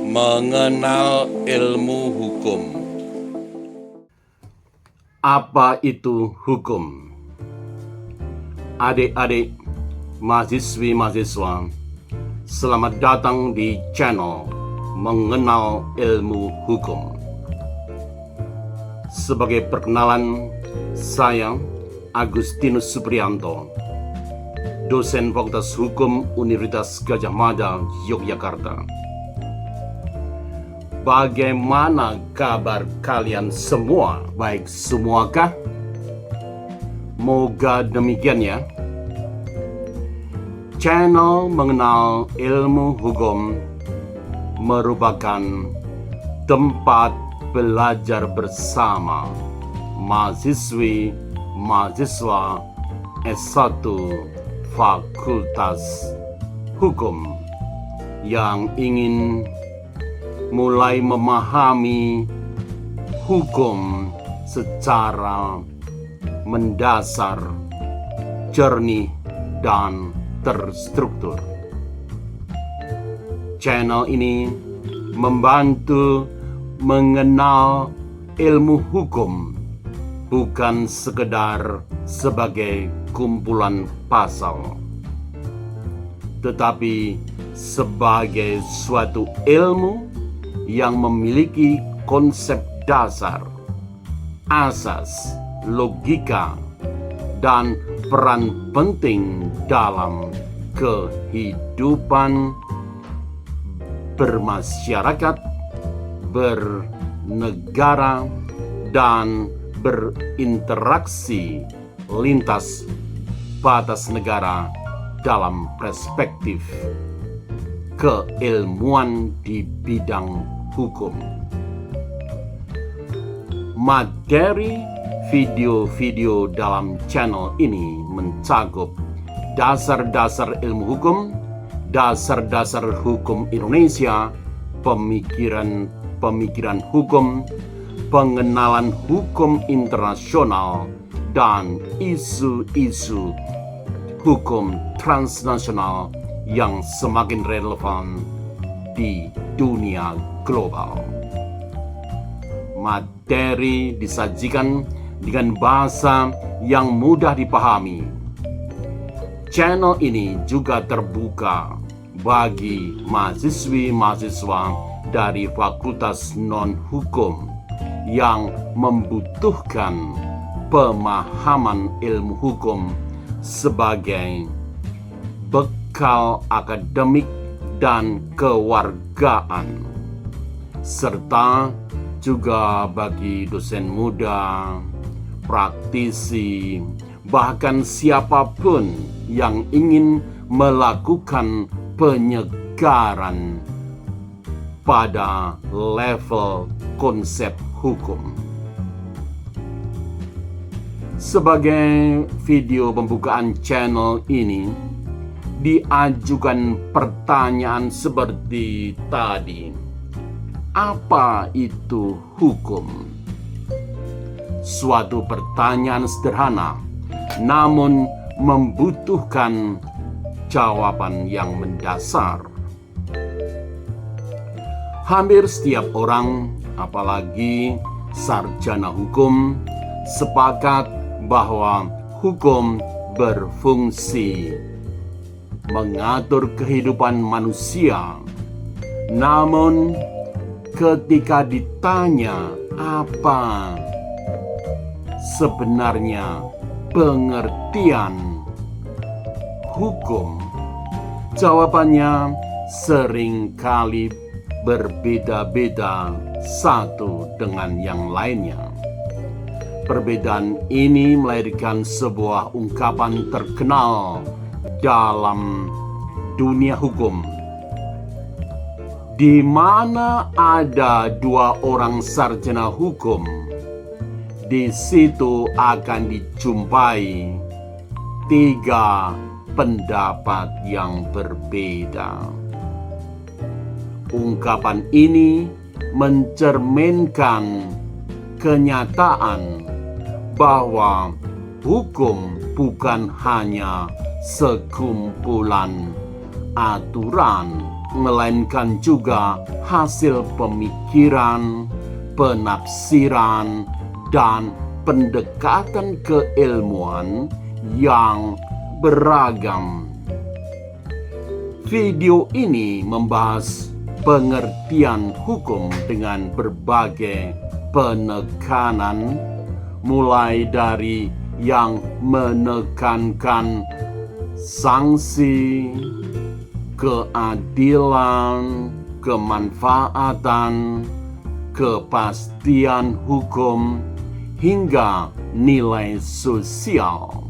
Mengenal ilmu hukum. Apa itu hukum? Adik-adik, mahasiswi-mahasiswa, selamat datang di channel Mengenal Ilmu Hukum. Sebagai perkenalan, saya Agustinus Supriyanto, dosen Fakultas Hukum Universitas Gadjah Mada, Yogyakarta. Bagaimana kabar kalian semua? Baik semuakah? Moga demikian ya. Channel Mengenal Ilmu Hukum merupakan tempat belajar bersama mahasiswa S1 Fakultas Hukum yang ingin mulai memahami hukum secara mendasar, jernih, dan terstruktur. Channel ini membantu mengenal ilmu hukum bukan sekedar sebagai kumpulan pasal, tetapi sebagai suatu ilmu yang memiliki konsep dasar, asas, logika, dan peran penting dalam kehidupan bermasyarakat, bernegara, dan berinteraksi lintas batas negara dalam perspektif keilmuan di bidang hukum. Materi video-video dalam channel ini mencakup dasar-dasar ilmu hukum, dasar-dasar hukum Indonesia, pemikiran hukum, pengenalan hukum internasional, dan isu-isu hukum transnasional yang semakin relevan di dunia global. Materi disajikan dengan bahasa yang mudah dipahami. Channel ini juga terbuka bagi mahasiswi-mahasiswa dari fakultas non-hukum yang membutuhkan pemahaman ilmu hukum sebagai bekal akademik dan kewargaan, serta juga bagi dosen muda, praktisi, bahkan siapapun yang ingin melakukan penyegaran pada level konsep hukum. Sebagai video pembukaan channel ini, diajukan pertanyaan seperti tadi. Apa itu hukum? Suatu pertanyaan sederhana, namun membutuhkan jawaban yang mendasar. Hampir setiap orang, apalagi sarjana hukum, sepakat bahwa hukum berfungsi mengatur kehidupan manusia. Namun, ketika ditanya apa sebenarnya pengertian hukum, jawabannya seringkali berbeda-beda satu dengan yang lainnya. Perbedaan ini melahirkan sebuah ungkapan terkenal dalam dunia hukum, di mana ada dua orang sarjana hukum, di situ akan dijumpai tiga pendapat yang berbeda. Ungkapan ini mencerminkan kenyataan bahwa hukum bukan hanya sekumpulan aturan melainkan juga hasil pemikiran, penafsiran, dan pendekatan keilmuan yang beragam. Video ini membahas pengertian hukum dengan berbagai penekanan, mulai dari yang menekankan sanksi, keadilan, kemanfaatan, kepastian hukum, hingga nilai sosial.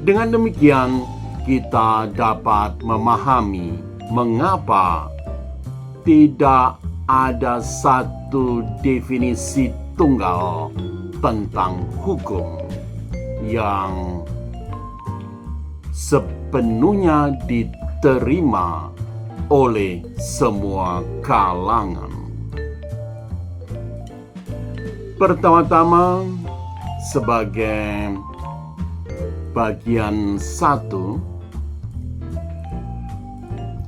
Dengan demikian, kita dapat memahami mengapa tidak ada satu definisi tunggal tentang hukum yang sepenuhnya diterima oleh semua kalangan. Pertama-tama, sebagai bagian 1,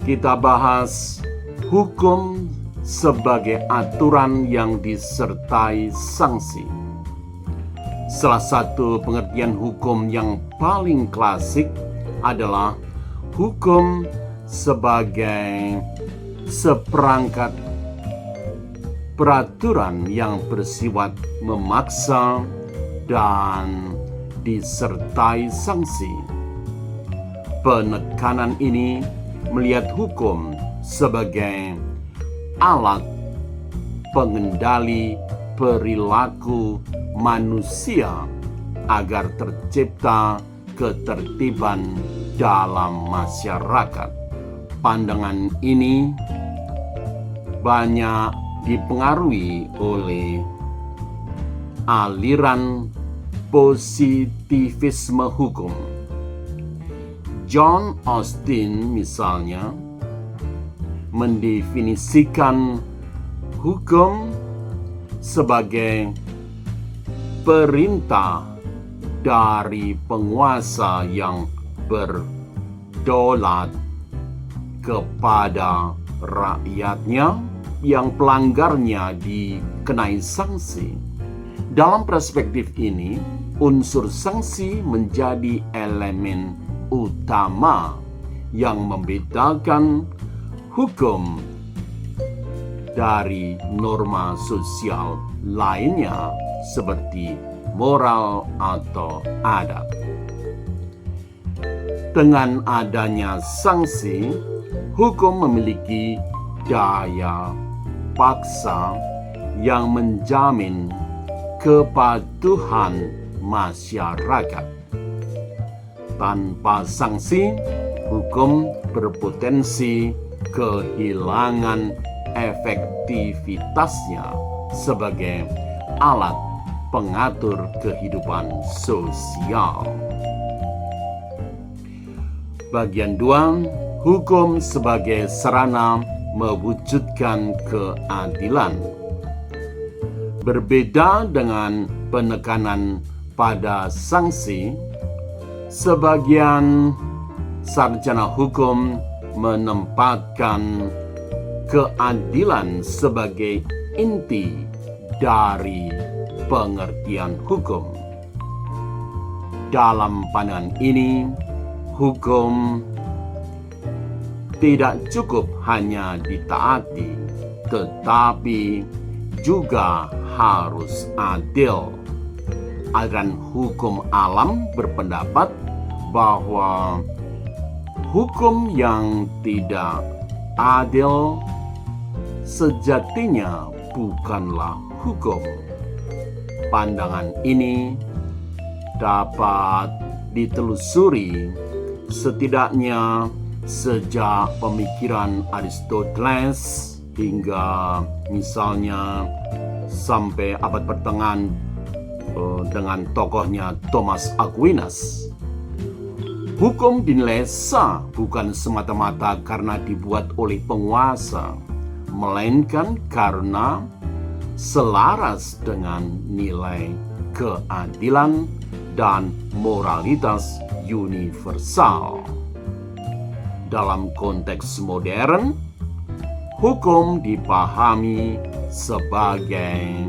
kita bahas hukum sebagai aturan yang disertai sanksi. Salah satu pengertian hukum yang paling klasik adalah hukum sebagai seperangkat peraturan yang bersifat memaksa dan disertai sanksi. Penekanan ini melihat hukum sebagai alat pengendali perilaku manusia agar tercipta ketertiban dalam masyarakat. Pandangan ini banyak dipengaruhi oleh aliran positivisme hukum. John Austin misalnya mendefinisikan hukum sebagai perintah dari penguasa yang berdaulat kepada rakyatnya yang pelanggarnya dikenai sanksi. Dalam perspektif ini, unsur sanksi menjadi elemen utama yang membedakan hukum dari norma sosial lainnya seperti moral atau adat. Dengan adanya sanksi, hukum memiliki daya paksa yang menjamin kepatuhan masyarakat. Tanpa sanksi, hukum berpotensi kehilangan efektivitasnya sebagai alat pengatur kehidupan sosial. Bagian 2, hukum sebagai sarana mewujudkan keadilan. Berbeda dengan penekanan pada sanksi, sebagian sarjana hukum menempatkan keadilan sebagai inti dari pengertian hukum. Dalam pandangan ini, hukum tidak cukup hanya ditaati, tetapi juga harus adil. Aliran hukum alam berpendapat bahwa hukum yang tidak adil sejatinya bukanlah hukum. Pandangan ini dapat ditelusuri setidaknya sejak pemikiran Aristoteles hingga misalnya sampai abad pertengahan dengan tokohnya Thomas Aquinas. Hukum dinilai sah bukan semata-mata karena dibuat oleh penguasa, melainkan karena selaras dengan nilai keadilan dan moralitas universal. Dalam konteks modern, hukum dipahami sebagai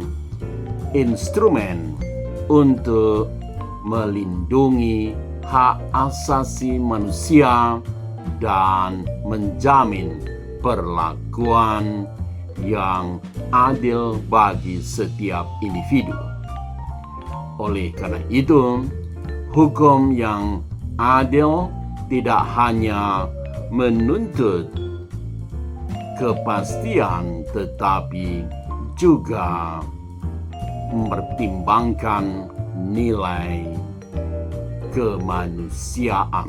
instrumen untuk melindungi hak asasi manusia dan menjamin perlakuan yang adil bagi setiap individu. Oleh karena itu, hukum yang adil tidak hanya menuntut kepastian, tetapi juga mempertimbangkan nilai kemanusiaan.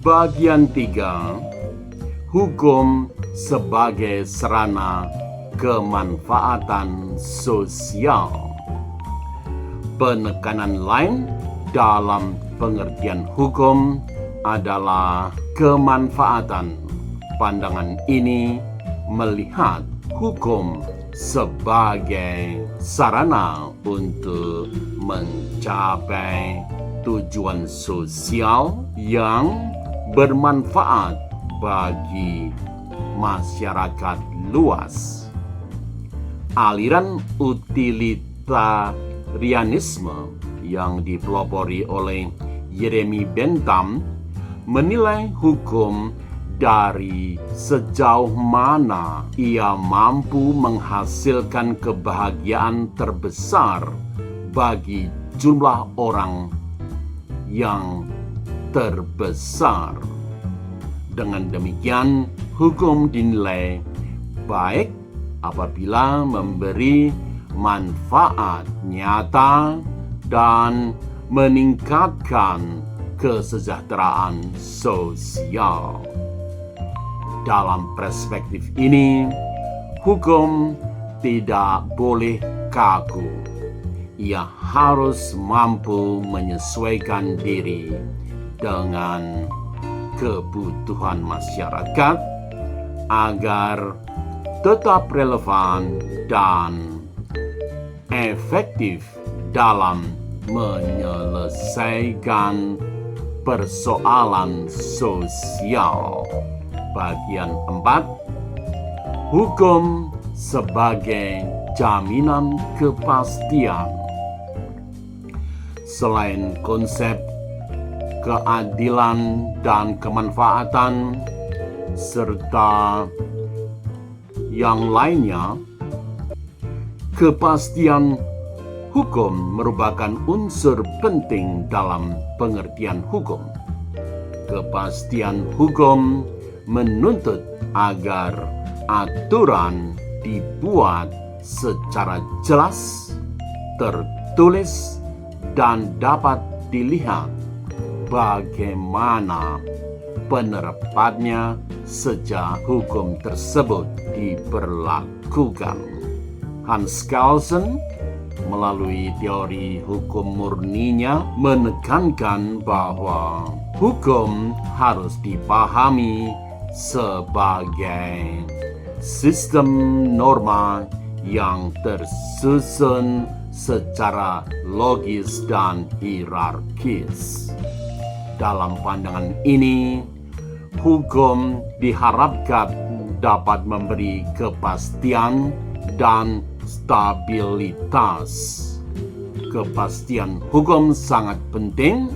Bagian 3, hukum sebagai sarana kemanfaatan sosial. Penekanan lain dalam pengertian hukum adalah kemanfaatan. Pandangan ini melihat hukum sebagai sarana untuk mencapai tujuan sosial yang bermanfaat bagi masyarakat luas. Aliran utilitarianisme yang dipelopori oleh Jeremy Bentham menilai hukum dari sejauh mana ia mampu menghasilkan kebahagiaan terbesar bagi jumlah orang yang terbesar. Dengan demikian, hukum dinilai baik apabila memberi manfaat nyata dan meningkatkan kesejahteraan sosial. Dalam perspektif ini, hukum tidak boleh kaku. Ia harus mampu menyesuaikan diri dengan kebutuhan masyarakat agar tetap relevan dan efektif dalam menyelesaikan persoalan sosial. Bagian 4, hukum sebagai jaminan kepastian. Selain konsep keadilan dan kemanfaatan serta yang lainnya, kepastian hukum merupakan unsur penting dalam pengertian hukum. Kepastian hukum menuntut agar aturan dibuat secara jelas, tertulis, dan dapat dilihat bagaimana penerapannya sejak hukum tersebut diberlakukan. Hans Kelsen melalui teori hukum murninya menekankan bahwa hukum harus dipahami sebagai sistem norma yang tersusun secara logis dan hierarkis. Dalam pandangan ini, hukum diharapkan dapat memberi kepastian dan stabilitas. Kepastian hukum sangat penting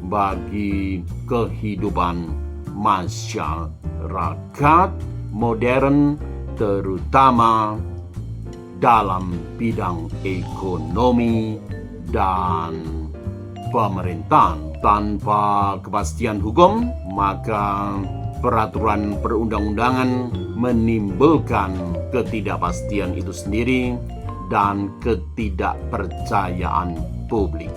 bagi kehidupan masyarakat modern, terutama dalam bidang ekonomi dan pemerintahan. Tanpa kepastian hukum, maka peraturan perundang-undangan menimbulkan ketidakpastian itu sendiri dan ketidakpercayaan publik.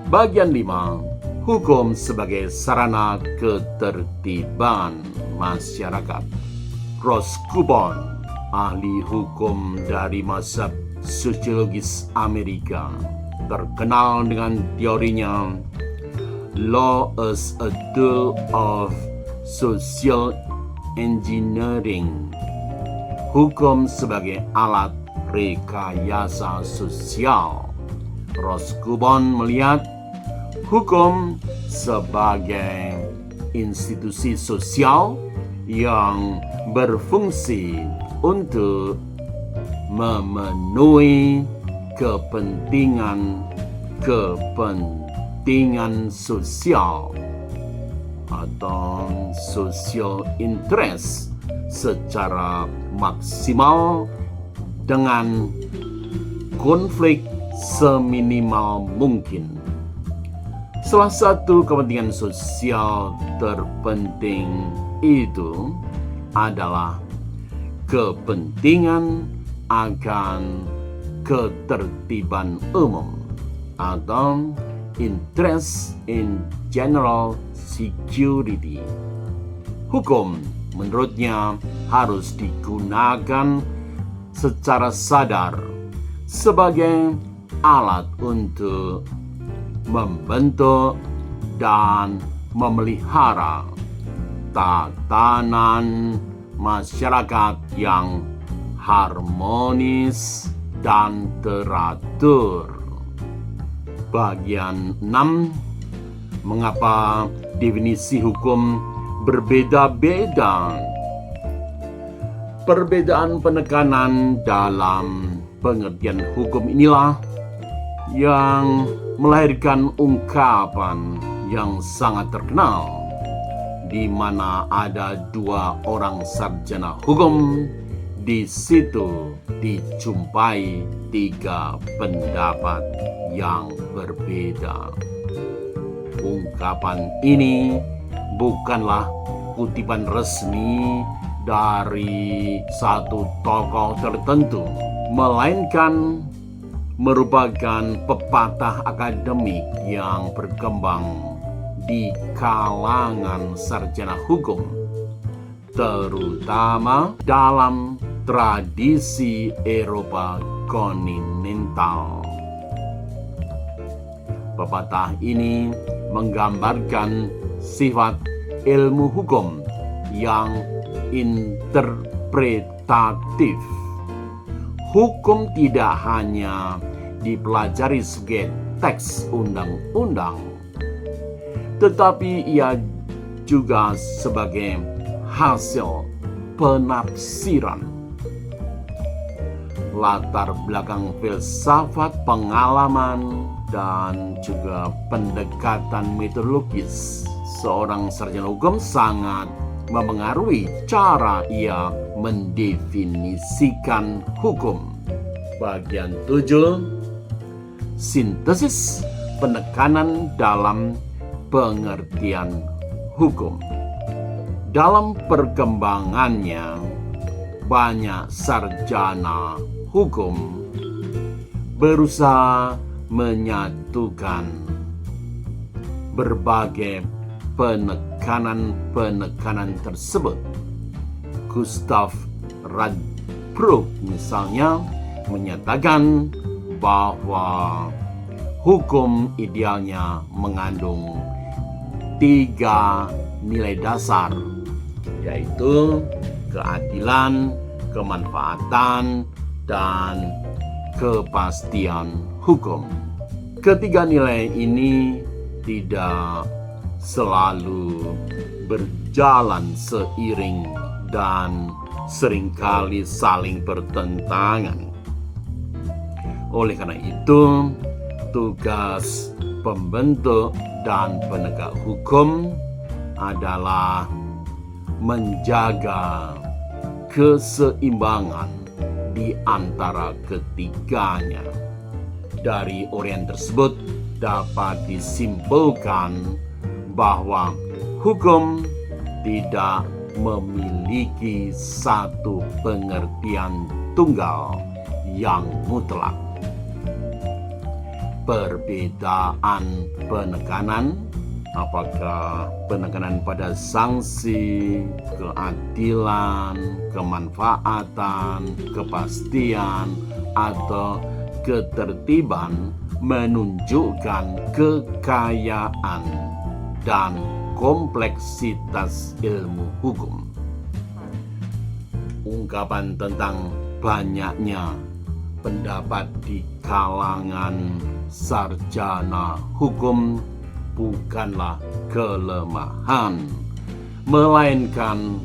Bagian 5, hukum sebagai sarana ketertiban masyarakat. Ross Coupon, ahli hukum dari mazhab sosiologis Amerika, terkenal dengan teorinya Law as a Tool of Social Engineering, hukum sebagai alat rekayasa sosial. Ross Coupon melihat hukum sebagai institusi sosial yang berfungsi untuk memenuhi kepentingan sosial atau social interest secara maksimal dengan konflik seminimal mungkin. Salah satu kepentingan sosial terpenting itu adalah kepentingan akan ketertiban umum atau interest in general security. Hukum menurutnya harus digunakan secara sadar sebagai alat untuk membentuk dan memelihara tatanan masyarakat yang harmonis dan teratur. Bagian 6. Mengapa definisi hukum berbeda-beda? Perbedaan penekanan dalam pengertian hukum inilah yang melahirkan ungkapan yang sangat terkenal, di mana ada 2 orang sarjana hukum. Di situ dijumpai 3 pendapat yang berbeda. Ungkapan ini bukanlah kutipan resmi dari satu tokoh tertentu, melainkan merupakan pepatah akademik yang berkembang di kalangan sarjana hukum, terutama dalam tradisi Eropa kontinental. Pepatah ini menggambarkan sifat ilmu hukum yang interpretatif. Hukum tidak hanya dipelajari sebagai teks undang-undang, tetapi ia juga sebagai hasil penafsiran, latar belakang filsafat, pengalaman, dan juga pendekatan metodologis. Seorang sarjana hukum sangat memengaruhi cara ia mendefinisikan hukum. Bagian 7. Sintesis penekanan dalam pengertian hukum. Dalam perkembangannya, banyak sarjana hukum berusaha menyatukan berbagai penekanan tersebut. Gustav Radbruch misalnya menyatakan bahwa hukum idealnya mengandung 3 nilai dasar, yaitu keadilan, kemanfaatan, dan kepastian hukum. Ketiga nilai ini tidak selalu berjalan seiring dan seringkali saling bertentangan. Oleh karena itu, tugas pembentuk dan penegak hukum adalah menjaga keseimbangan di antara ketiganya. Dari uraian tersebut dapat disimpulkan bahwa hukum tidak memiliki satu pengertian tunggal yang mutlak. Perbedaan penekanan, apakah penekanan pada sanksi, keadilan, kemanfaatan, kepastian, atau ketertiban, menunjukkan kekayaan dan kompleksitas ilmu hukum. Ungkapan tentang banyaknya pendapat di kalangan sarjana hukum bukanlah kelemahan, melainkan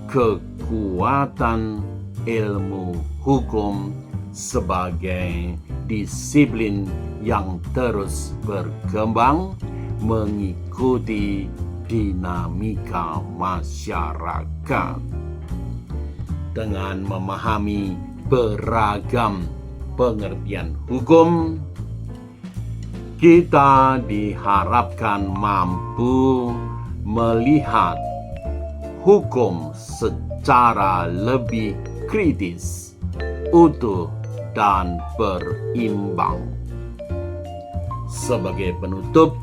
kekuatan ilmu hukum sebagai disiplin yang terus berkembang mengikuti dinamika masyarakat. Dengan memahami beragam pengertian hukum, kita diharapkan mampu melihat hukum secara lebih kritis, utuh, dan berimbang. Sebagai penutup,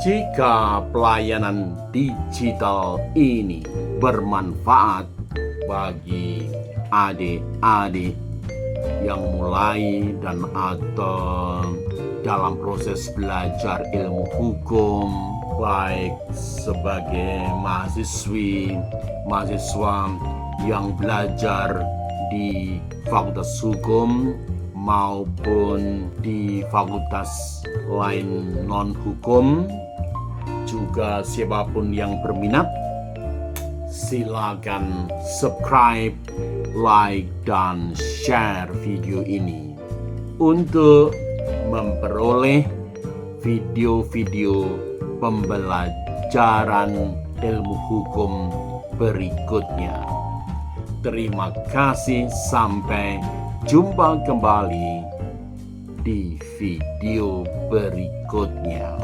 jika pelayanan digital ini bermanfaat bagi adik-adik yang mulai dan atau dalam proses belajar ilmu hukum, baik sebagai mahasiswa yang belajar di Fakultas Hukum maupun di fakultas lain non-hukum, juga siapapun yang berminat, silakan subscribe, like, dan share video ini untuk memperoleh video-video pembelajaran ilmu hukum berikutnya. Terima kasih, sampai jumpa kembali di video berikutnya.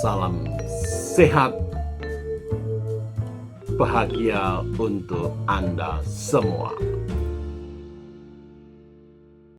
Salam sehat, bahagia untuk Anda semua.